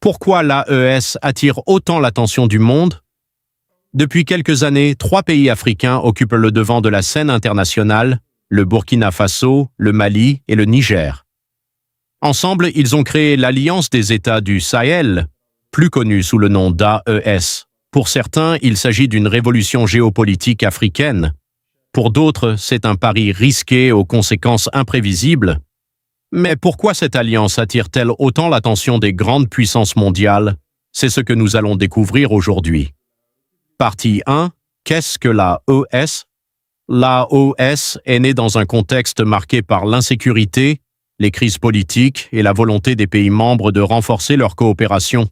Pourquoi l'AES attire autant l'attention du monde? Depuis quelques années, 3 pays africains occupent le devant de la scène internationale, le Burkina Faso, le Mali et le Niger. Ensemble, ils ont créé l'Alliance des États du Sahel, plus connue sous le nom d'AES. Pour certains, il s'agit d'une révolution géopolitique africaine. Pour d'autres, c'est un pari risqué aux conséquences imprévisibles. Mais pourquoi cette alliance attire-t-elle autant l'attention des grandes puissances mondiales? C'est ce que nous allons découvrir aujourd'hui. Partie 1. Qu'est-ce que l'AES? L'AES est née dans un contexte marqué par l'insécurité, les crises politiques et la volonté des pays membres de renforcer leur coopération.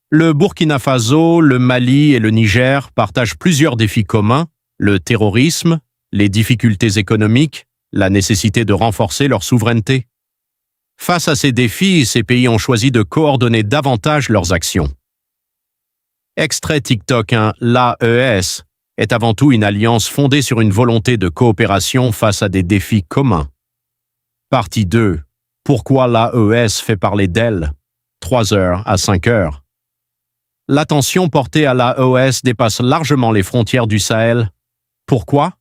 Le Burkina Faso, le Mali et le Niger partagent plusieurs défis communs, le terrorisme, les difficultés économiques, la nécessité de renforcer leur souveraineté. Face à ces défis, ces pays ont choisi de coordonner davantage leurs actions. Extrait TikTok 1. L'AES est avant tout une alliance fondée sur une volonté de coopération face à des défis communs. Partie 2. Pourquoi l'AES fait parler d'elle? 3 heures à 5 heures. L'attention portée à l'AES dépasse largement les frontières du Sahel. Pourquoi?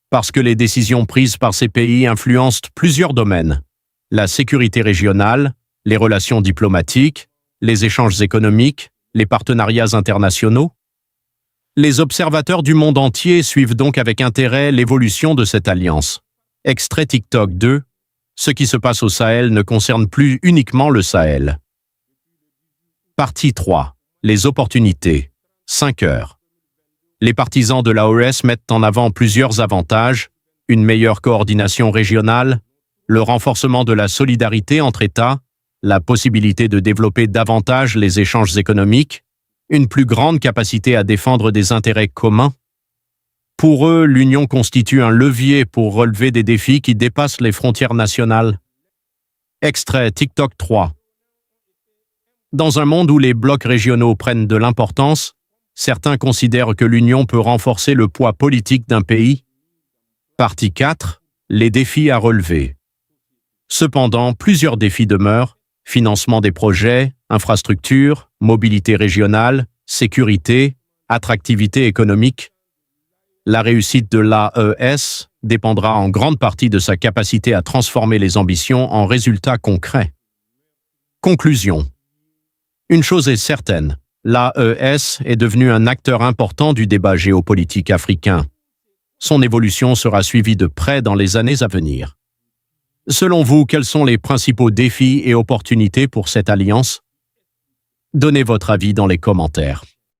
Parce que les décisions prises par ces pays influencent plusieurs domaines. La sécurité régionale, les relations diplomatiques, les échanges économiques, les partenariats internationaux. Les observateurs du monde entier suivent donc avec intérêt l'évolution de cette alliance. Extrait TikTok 2. Ce qui se passe au Sahel ne concerne plus uniquement le Sahel. Partie 3. Les opportunités. 5 heures. Les partisans de l'AES mettent en avant plusieurs avantages, une meilleure coordination régionale, le renforcement de la solidarité entre États, la possibilité de développer davantage les échanges économiques, une plus grande capacité à défendre des intérêts communs. Pour eux, l'Union constitue un levier pour relever des défis qui dépassent les frontières nationales. Extrait TikTok 3. Dans un monde où les blocs régionaux prennent de l'importance, certains considèrent que l'Union peut renforcer le poids politique d'un pays. Partie 4. Les défis à relever. Cependant, plusieurs défis demeurent: financement des projets, infrastructures, mobilité régionale, sécurité, attractivité économique. La réussite de l'AES dépendra en grande partie de sa capacité à transformer les ambitions en résultats concrets. Conclusion. Une chose est certaine, l'AES est devenu un acteur important du débat géopolitique africain. Son évolution sera suivie de près dans les années à venir. Selon vous, quels sont les principaux défis et opportunités pour cette alliance? Donnez votre avis dans les commentaires.